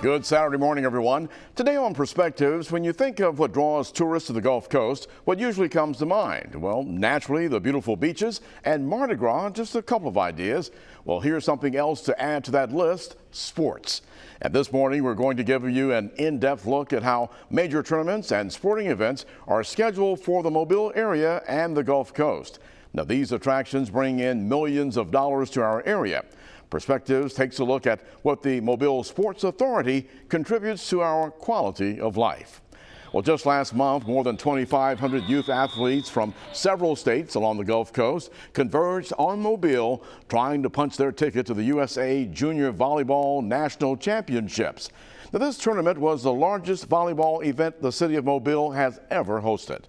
Good Saturday morning, everyone. Today on Perspectives, when you think of what draws tourists to the Gulf Coast, what usually comes to mind? Well, naturally, the beautiful beaches and Mardi Gras, just a couple of ideas. Well, here's something else to add to that list: sports. And this morning, we're going to give you an in-depth look at how major tournaments and sporting events are scheduled for the Mobile area and the Gulf Coast. Now, these attractions bring in millions of dollars to our area. Perspectives takes a look at what the Mobile Sports Authority contributes to our quality of life. Well, just last month, more than 2,500 youth athletes from several states along the Gulf Coast converged on Mobile, trying to punch their ticket to the USA Junior Volleyball National Championships. Now, this tournament was the largest volleyball event the city of Mobile has ever hosted.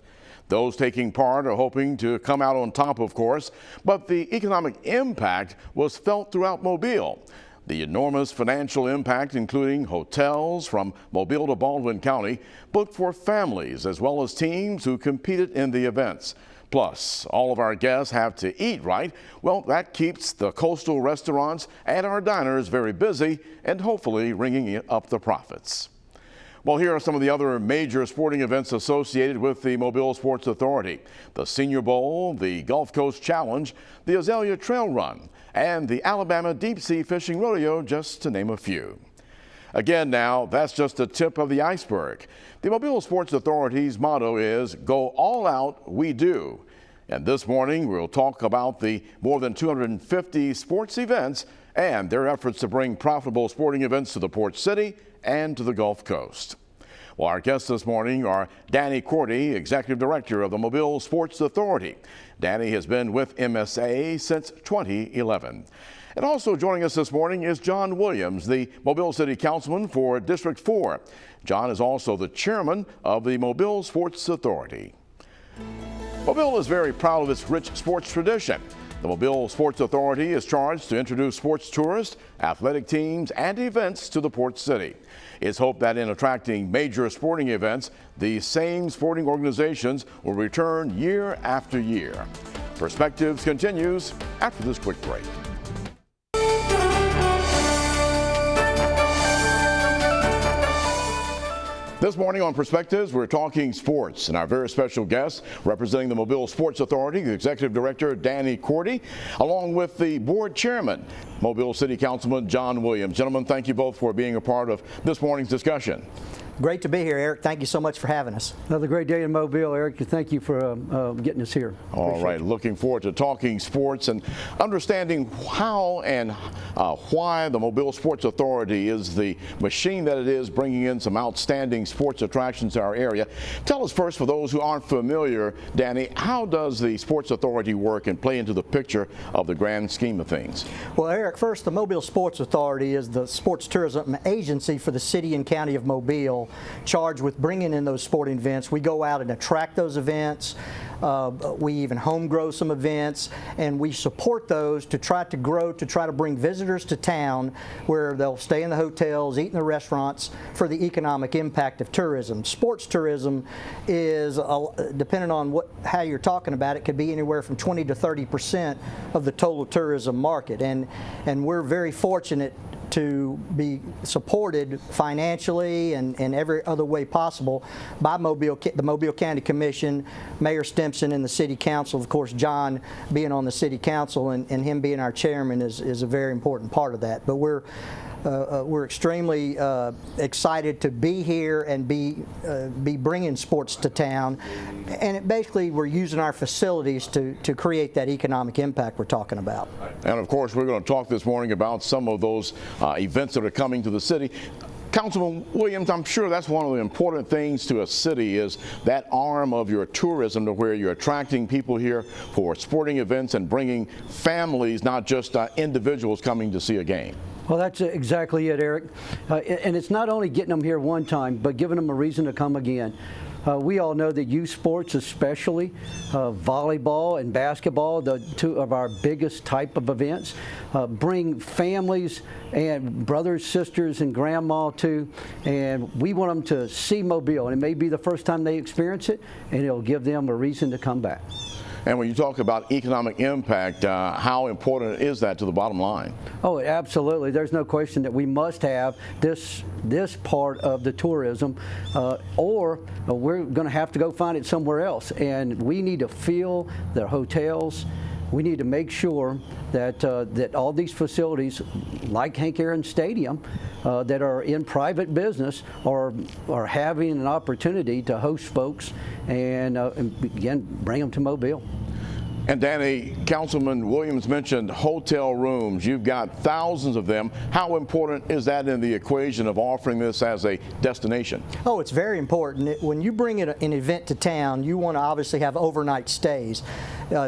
Those taking part are hoping to come out on top, of course, but the economic impact was felt throughout Mobile. The enormous financial impact, including hotels from Mobile to Baldwin County, booked for families as well as teams who competed in the events. Plus, all of our guests have to eat right. Well, that keeps the coastal restaurants and our diners very busy and hopefully ringing up the profits. Well, here are some of the other major sporting events associated with the Mobile Sports Authority: the Senior Bowl, the Gulf Coast Challenge, the Azalea Trail Run, and the Alabama Deep Sea Fishing Rodeo, just to name a few. Again now, that's just the tip of the iceberg. The Mobile Sports Authority's motto is "Go all out, we do." And this morning, we'll talk about the more than 250 sports events and their efforts to bring profitable sporting events to the Port City and to the Gulf Coast. Well, our guests this morning are Danny Courtney, Executive Director of the Mobile Sports Authority. Danny has been with MSA since 2011. And also joining us this morning is John Williams, the Mobile City Councilman for District 4. John is also the chairman of the Mobile Sports Authority. Mobile is very proud of its rich sports tradition. The Mobile Sports Authority is charged to introduce sports tourists, athletic teams, and events to the Port City. It's hoped that in attracting major sporting events, these same sporting organizations will return year after year. Perspectives continues after this quick break. This morning on Perspectives, we're talking sports, and our very special guest representing the Mobile Sports Authority, the Executive Director Danny Courtney, along with the Board Chairman, Mobile City Councilman John Williams. Gentlemen, thank you both for being a part of this morning's discussion. Great to be here, Eric. Thank you so much for having us. Another great day in Mobile, Eric. Thank you for getting us here. All right. Looking forward to talking sports and understanding how and why the Mobile Sports Authority is the machine that it is, bringing in some outstanding sports attractions to our area. Tell us first, for those who aren't familiar, Danny, how does the Sports Authority work and play into the picture of the grand scheme of things? Well, Eric, first, the Mobile Sports Authority is the sports tourism agency for the city and county of Mobile, charged with bringing in those sporting events. We go out and attract those events. We even home grow some events, and we support those to try to grow, to try to bring visitors to town where they'll stay in the hotels, eat in the restaurants, for the economic impact of tourism. Sports tourism is, depending on how you're talking about it, could be anywhere from 20 to 30% of the total tourism market, and we're very fortunate to be supported financially and every other way possible by the Mobile County Commission, Mayor Stimson, and the City Council. Of course, John being on the City Council and him being our chairman is a very important part of that. But we're extremely excited to be here and be bringing sports to town, and basically we're using our facilities to create that economic impact we're talking about. And of course, we're going to talk this morning about some of those events that are coming to the city. Councilman Williams, I'm sure that's one of the important things to a city, is that arm of your tourism, to where you're attracting people here for sporting events and bringing families, not just individuals coming to see a game. Well, that's exactly it, Eric. And it's not only getting them here one time, but giving them a reason to come again. We all know that youth sports, especially volleyball and basketball, the two of our biggest type of events, bring families and brothers, sisters, and grandma too, and we want them to see Mobile, and it may be the first time they experience it, and it'll give them a reason to come back. And when you talk about economic impact, how important is that to the bottom line? Oh, absolutely. There's no question that we must have this part of the tourism, or we're going to have to go find it somewhere else. And we need to fill the hotels. We need to make sure that that all these facilities, like Hank Aaron Stadium, that are in private business, are having an opportunity to host folks and again bring them to Mobile. And Danny, Councilman Williams mentioned hotel rooms. You've got thousands of them. How important is that in the equation of offering this as a destination? Oh, it's very important. When you bring an event to town, you want to obviously have overnight stays.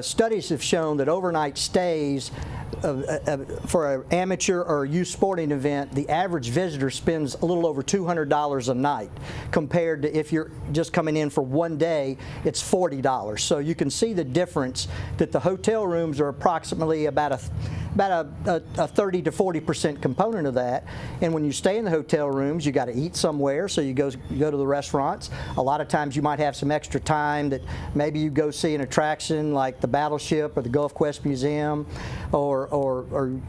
Studies have shown that overnight stays for an amateur or youth sporting event, the average visitor spends a little over $200 a night, compared to if you're just coming in for one day, it's $40. So you can see the difference, that the hotel rooms are approximately about a 30 to 40% component of that. And when you stay in the hotel rooms, you got to eat somewhere, so you go to the restaurants. A lot of times you might have some extra time that maybe you go see an attraction like the Battleship or the Gulf Quest Museum, or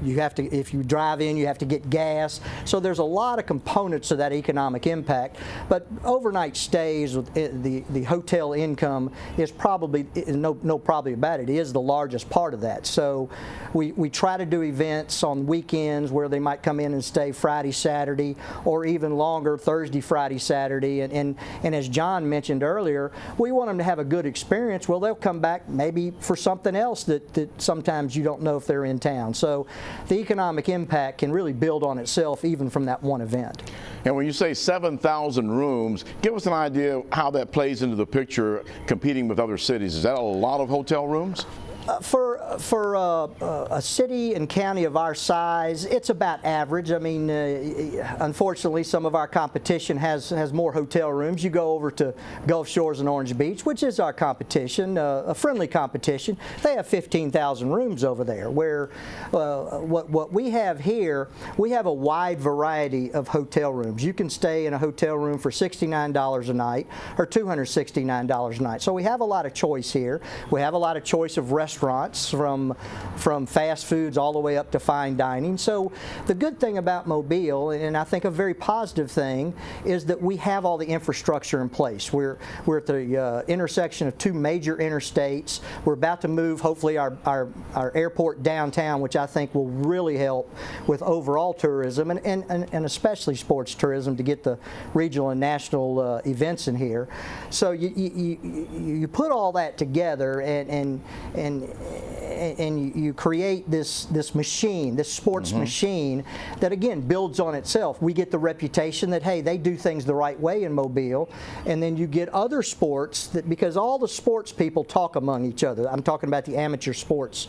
you have to, if you drive in, you have to get gas. So there's a lot of components of that economic impact. But overnight stays, with the hotel income is probably, no probably about it, is the largest part of that. So we try to do events on weekends where they might come in and stay Friday, Saturday, or even longer, Thursday, Friday, Saturday. And as John mentioned earlier, we want them to have a good experience. Well, they'll come back maybe for something else that sometimes you don't know if they're in town. So the economic impact can really build on itself even from that one event. And when you say 7,000 rooms, give us an idea how that plays into the picture competing with other cities. Is that a lot of hotel rooms? For a city and county of our size, it's about average. I mean, unfortunately, some of our competition has more hotel rooms. You go over to Gulf Shores and Orange Beach, which is our competition, a friendly competition. They have 15,000 rooms over there, where what we have here, we have a wide variety of hotel rooms. You can stay in a hotel room for $69 a night or $269 a night. So we have a lot of choice here. We have a lot of choice of restaurants, from fast foods all the way up to fine dining. So the good thing about Mobile, and I think a very positive thing, is that we have all the infrastructure in place. We're at the intersection of two major interstates. We're about to move, hopefully, our airport downtown, which I think will really help with overall tourism and especially sports tourism, to get the regional and national events in here. So you put all that together and you create this machine, this sports machine that again builds on itself. We get the reputation that, hey, they do things the right way in Mobile, and then you get other sports that, because all the sports people talk among each other. I'm talking about the amateur sports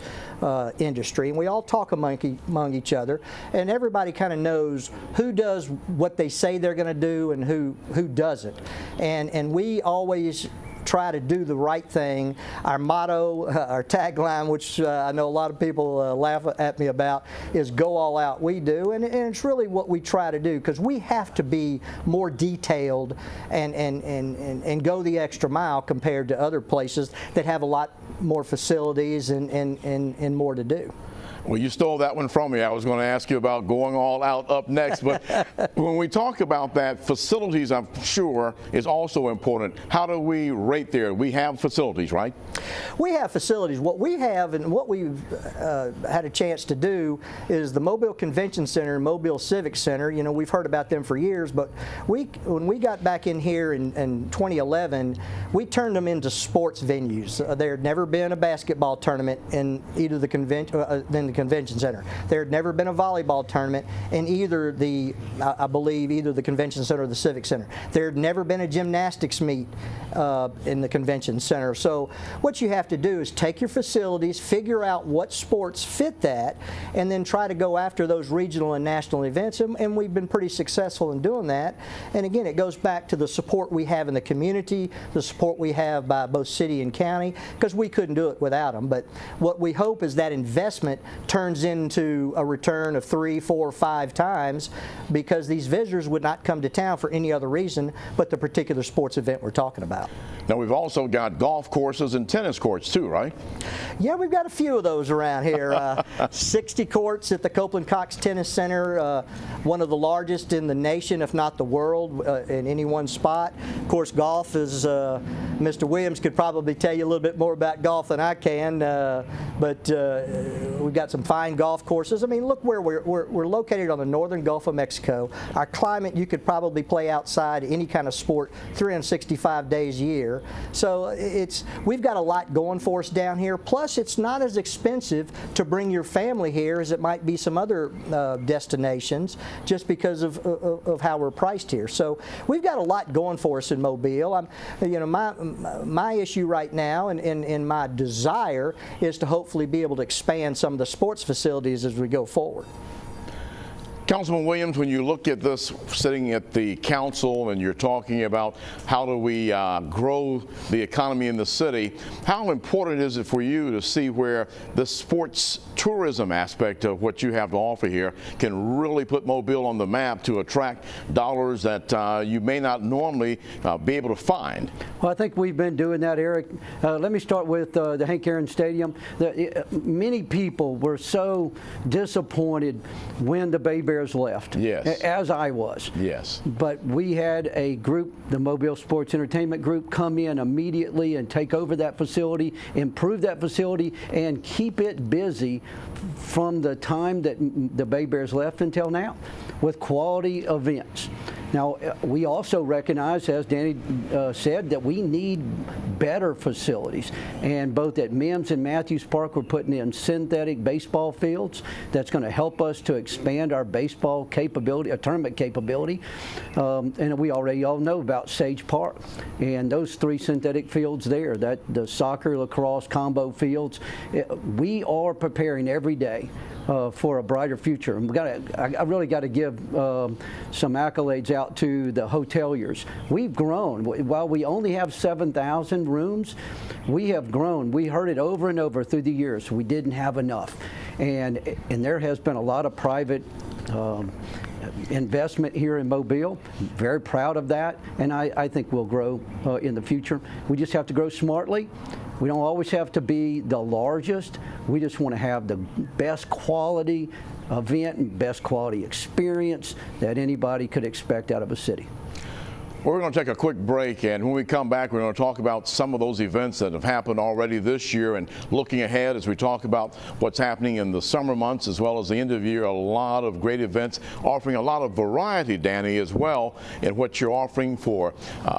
industry, and we all talk among each other, and everybody kind of knows who does what they say they're going to do and who doesn't. And we always try to do the right thing. Our motto, our tagline, which I know a lot of people laugh at me about, is "Go all out." We do, and it's really what we try to do, because we have to be more detailed and go the extra mile compared to other places that have a lot more facilities and more to do. Well, you stole that one from me. I was going to ask you about going all out up next, but when we talk about that, facilities, I'm sure, is also important. How do we rate there? We have facilities, right? We have facilities. What we have and what we've had a chance to do is the Mobile Convention Center and Mobile Civic Center. You know, we've heard about them for years, but when we got back in here in 2011, we turned them into sports venues. There had never been a basketball tournament in either the convention center. There had never been a volleyball tournament in either I believe either the convention center or the civic center. There had never been a gymnastics meet in the convention center. So what you have to do is take your facilities, figure out what sports fit that, and then try to go after those regional and national events. And we've been pretty successful in doing that. And again, it goes back to the support we have in the community, the support we have by both city and county, because we couldn't do it without them. But what we hope is that investment turns into a return of 3, 4, 5 times because these visitors would not come to town for any other reason but the particular sports event we're talking about. Now, we've also got golf courses and tennis courts too, right? Yeah, we've got a few of those around here. 60 courts at the Copeland Cox Tennis Center, one of the largest in the nation, if not the world, in any one spot. Of course, golf is, Mr. Williams could probably tell you a little bit more about golf than I can, but we've got some fine golf courses. I mean, look where we're located on the northern Gulf of Mexico. Our climate, you could probably play outside any kind of sport 365 days a year. So we've got a lot going for us down here. Plus, it's not as expensive to bring your family here as it might be some other destinations, just because of how we're priced here. So we've got a lot going for us in Mobile. My issue right now and my desire is to hopefully be able to expand some of the sports facilities as we go forward. Councilman Williams, when you look at this sitting at the council and you're talking about how do we grow the economy in the city, how important is it for you to see where the sports tourism aspect of what you have to offer here can really put Mobile on the map to attract dollars that you may not normally be able to find? Well, I think we've been doing that, Eric. Let me start with the Hank Aaron Stadium. Many people were so disappointed when the Bay Bears left, yes, as I was. Yes. But we had a group, the Mobile Sports Entertainment Group, come in immediately and take over that facility, improve that facility, and keep it busy from the time that the Bay Bears left until now with quality events. Now, we also recognize, as Danny said, that we need better facilities. And both at Mims and Matthews Park, we're putting in synthetic baseball fields. That's going to help us to expand our baseball capability, tournament capability. And we already all know about Sage Park. And those 3 synthetic fields there, the soccer, lacrosse, combo fields, we are preparing every day for a brighter future. And I really got to give some accolades out to the hoteliers. We've grown. While we only have 7,000 rooms, we have grown. We heard it over and over through the years. We didn't have enough. And there has been a lot of private investment here in Mobile. Very proud of that, and I think we'll grow in the future. We just have to grow smartly. We don't always have to be the largest. We just want to have the best quality event and best quality experience that anybody could expect out of a city. We're going to take a quick break, and when we come back, we're going to talk about some of those events that have happened already this year and looking ahead as we talk about what's happening in the summer months as well as the end of the year. A lot of great events offering a lot of variety, Danny, as well in what you're offering for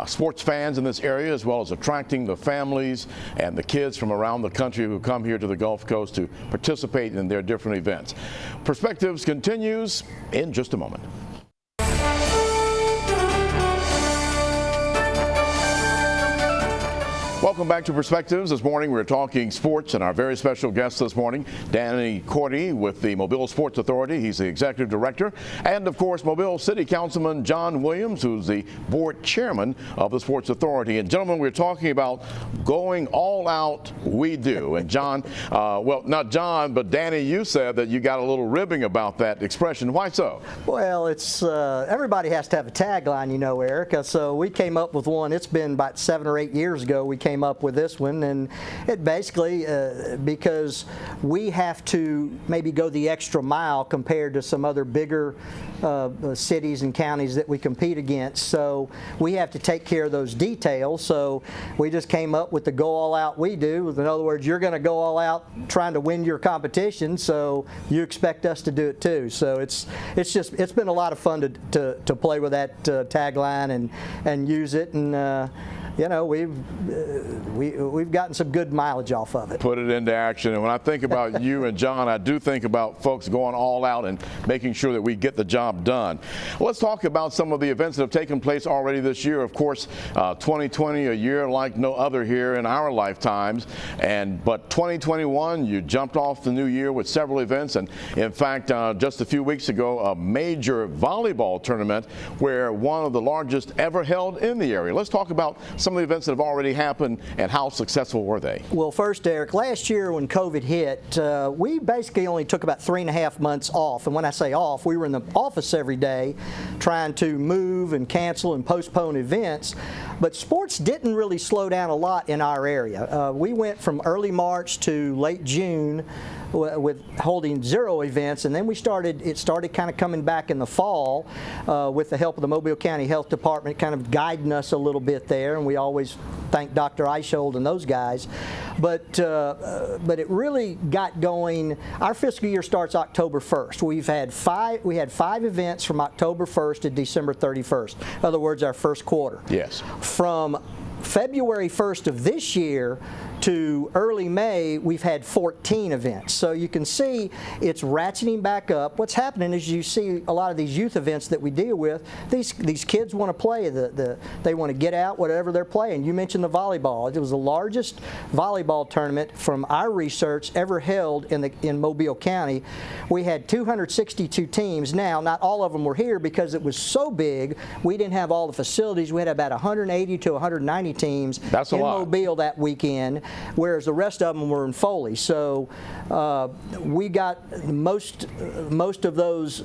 sports fans in this area, as well as attracting the families and the kids from around the country who come here to the Gulf Coast to participate in their different events. Perspectives continues in just a moment. Welcome back to Perspectives. This morning we're talking sports, and our very special guest this morning, Courtney with the Mobile Sports Authority. He's the executive director, and of course Mobile City Councilman John Williams, who's the board chairman of the Sports Authority. And gentlemen, we're talking about going all out. We do. And John, well, not John, but Danny, you said that you got a little ribbing about that expression. Why so? Well, it's everybody has to have a tagline, you know, Eric. So we came up with one. It's been about 7 or 8 years ago we came up with this one, and it basically because we have to maybe go the extra mile compared to some other bigger cities and counties that we compete against, so we have to take care of those details. So we just came up with the go all out we do. In other words, you're going to go all out trying to win your competition, so you expect us to do it too. So it's been a lot of fun to play with that tagline and use it, and you know, we've gotten some good mileage off of it. Put it into action. And when I think about you and John, I do think about folks going all out and making sure that we get the job done. Well, let's talk about some of the events that have taken place already this year. Of course, 2020, a year like no other here in our lifetimes. But 2021, you jumped off the new year with several events. And in fact, just a few weeks ago, a major volleyball tournament where one of the largest ever held in the area. Let's talk about some some of the events that have already happened, and how successful were they? Well, first, Eric, last year when COVID hit, we basically only took about 3.5 months off. And when I say off, we were in the office every day trying to move and cancel and postpone events. But sports didn't really slow down a lot in our area. We went from early March to late June with holding 0 events, and then it started kind of coming back in the fall with the help of the Mobile County Health Department kind of guiding us a little bit there, and we always thank Dr. Eichhold and those guys. But it really got going. Our fiscal year starts October 1st. We had 5 events from October 1st to December 31st. In other words, our first quarter. Yes. From February 1st of this year to early May, we've had 14 events. So you can see it's ratcheting back up. What's happening is you see a lot of these youth events that we deal with, these kids want to play, they want to get out whatever they're playing. You mentioned the volleyball. It was the largest volleyball tournament from our research ever held in Mobile County. We had 262 teams. Now, not all of them were here because it was so big, we didn't have all the facilities. We had about 180 to 190 teams That's a in lot. Mobile that weekend, whereas the rest of them were in Foley. So we got most of those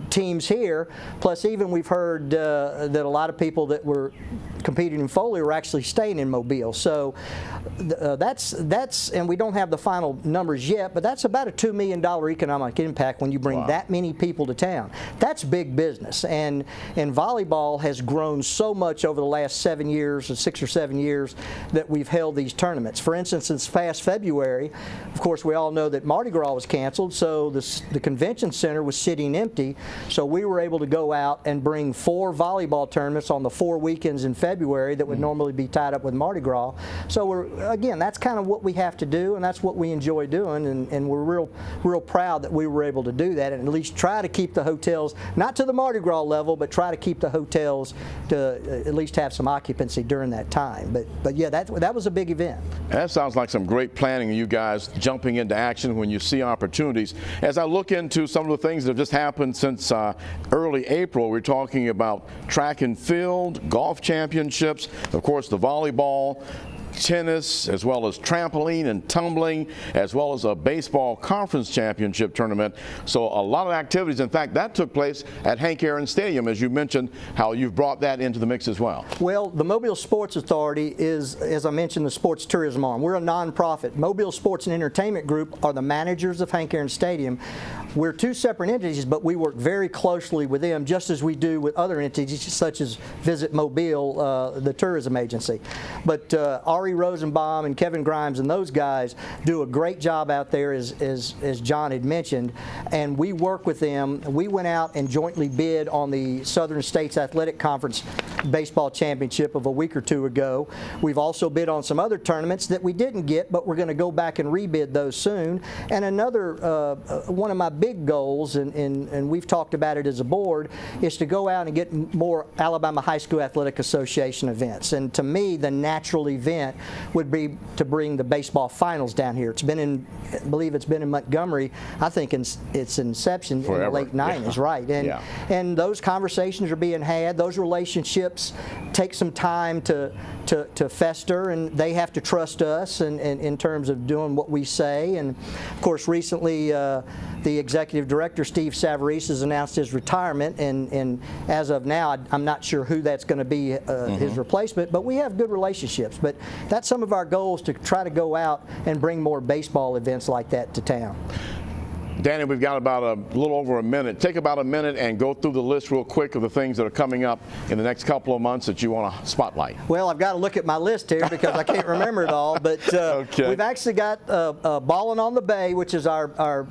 teams here. Plus, even we've heard that a lot of people that were competing in Foley were actually staying in Mobile. So that's and we don't have the final numbers yet, but that's about a $2 million economic impact when you bring that many people to town. That's big business, and volleyball has grown so much over the last 7 years, or 6 or 7 years, that we've held these tournaments. For instance, this past February, of course, we all know that Mardi Gras was canceled, so the convention center was sitting empty. So we were able to go out and bring 4 volleyball tournaments on the 4 weekends in February that would normally be tied up with Mardi Gras. So again, that's kind of what we have to do, and that's what we enjoy doing, and we're real proud that we were able to do that, and at least try to keep the hotels, not to the Mardi Gras level, but try to keep the hotels to at least have some occupancy during that time. But yeah, that was a big event. That sounds like some great planning, you guys jumping into action when you see opportunities. As I look into some of the things that have just happened since early April, we're talking about track and field, golf championships, of course the volleyball, tennis, as well as trampoline and tumbling, as well as a baseball conference championship tournament. So a lot of activities. In fact, that took place at Hank Aaron Stadium, as you mentioned, how you've brought that into the mix as well. Well, the Mobile Sports Authority is, as I mentioned, the sports tourism arm. We're a nonprofit. Mobile Sports and Entertainment Group are the managers of Hank Aaron Stadium. We're 2 separate entities, but we work very closely with them, just as we do with other entities, such as Visit Mobile, the tourism agency. But Ari Rosenbaum and Kevin Grimes and those guys do a great job out there, as John had mentioned, and we work with them. We went out and jointly bid on the Southern States Athletic Conference baseball championship of a week or 2 ago. We've also bid on some other tournaments that we didn't get, but we're going to go back and rebid those soon. And another one of my big goals, and we've talked about it as a board, is to go out and get more Alabama High School Athletic Association events. And to me, the natural event would be to bring the baseball finals down here. It's been I believe it's been in Montgomery, I think, in its inception Forever. In the late 90s, yeah. right? And those conversations are being had. Those relationships take some time to fester, and they have to trust us in terms of doing what we say. And of course, recently the executive director, Steve Savarese, has announced his retirement, and as of now, I'm not sure who that's going to be his replacement, but we have good relationships. But that's some of our goals, to try to go out and bring more baseball events like that to town. Danny, we've got about a little over a minute. Take about a minute and go through the list real quick of the things that are coming up in the next couple of months that you want to spotlight. Well, I've got to look at my list here because I can't remember it all, but Okay. We've actually got Ballin' on the Bay, which is our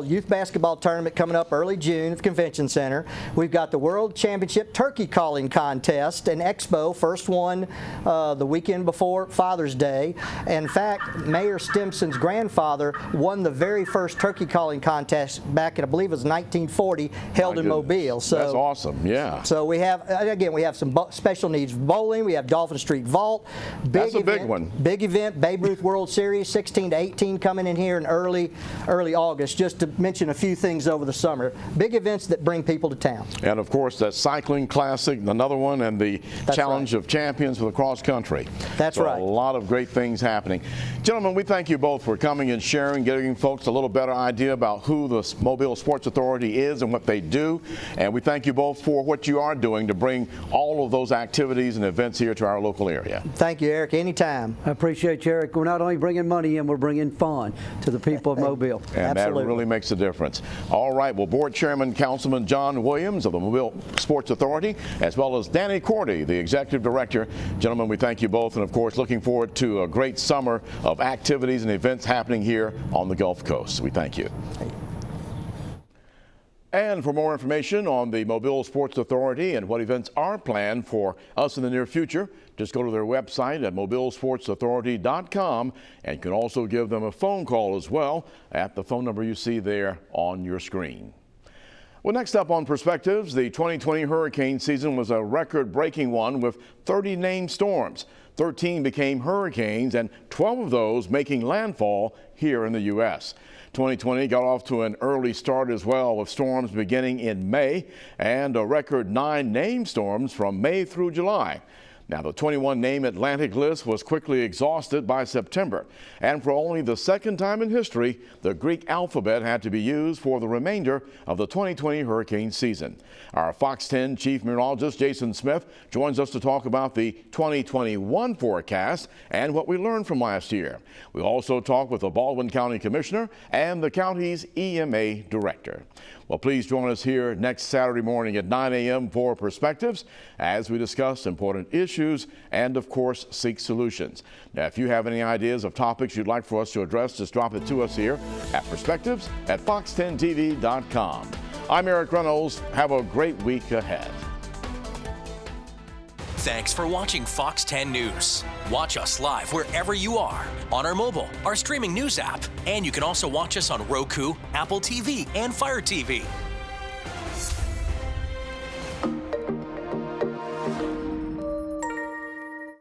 youth basketball tournament coming up early June at the Convention Center. We've got the World Championship Turkey Calling Contest and Expo, first one the weekend before Father's Day. In fact, Mayor Stimson's grandfather won the very first turkey calling contest back in, I believe it was 1940, held in Mobile. So that's awesome. Yeah. So we have, again, we have some special needs bowling. We have Dolphin Street Vault. That's a big one. Big event, Babe Ruth World Series, 16 to 18 coming in here in early August, just to mention a few things over the summer. Big events that bring people to town. And of course, that cycling classic, another one, and the Challenge of Champions for the cross country. That's right. A lot of great things happening. Gentlemen, we thank you both for coming and sharing, giving folks a little better idea about who the Mobile Sports Authority is and what they do. And we thank you both for what you are doing to bring all of those activities and events here to our local area. Thank you, Eric. Anytime. I appreciate you, Eric. We're not only bringing money in, we're bringing fun to the people of Mobile. And Absolutely. that really makes a difference. All right, well, Board Chairman Councilman John Williams of the Mobile Sports Authority, as well as Danny Courtney, the Executive Director. Gentlemen, we thank you both, and of course, looking forward to a great summer of activities and events happening here on the Gulf Coast. We thank you. And for more information on the Mobile Sports Authority and what events are planned for us in the near future, just go to their website at mobilesportsauthority.com, and you can also give them a phone call as well at the phone number you see there on your screen. Well, next up on Perspectives, the 2020 hurricane season was a record-breaking one with 30 named storms. 13 became hurricanes, and 12 of those making landfall here in the U.S. 2020 got off to an early start as well, with storms beginning in May and a record 9 named storms from May through July. Now, the 21-name Atlantic list was quickly exhausted by September, and for only the second time in history, the Greek alphabet had to be used for the remainder of the 2020 hurricane season. Our Fox 10 Chief Meteorologist Jason Smith joins us to talk about the 2021 forecast and what we learned from last year. We'll also talk with the Baldwin County Commissioner and the county's EMA Director. Well, please join us here next Saturday morning at 9 a.m. for Perspectives as we discuss important issues and, of course, seek solutions. Now, if you have any ideas of topics you'd like for us to address, just drop it to us here at perspectives@fox10tv.com. I'm Eric Reynolds. Have a great week ahead. Thanks for watching Fox 10 News. Watch us live wherever you are, on our mobile, our streaming news app, and you can also watch us on Roku, Apple TV, and Fire TV.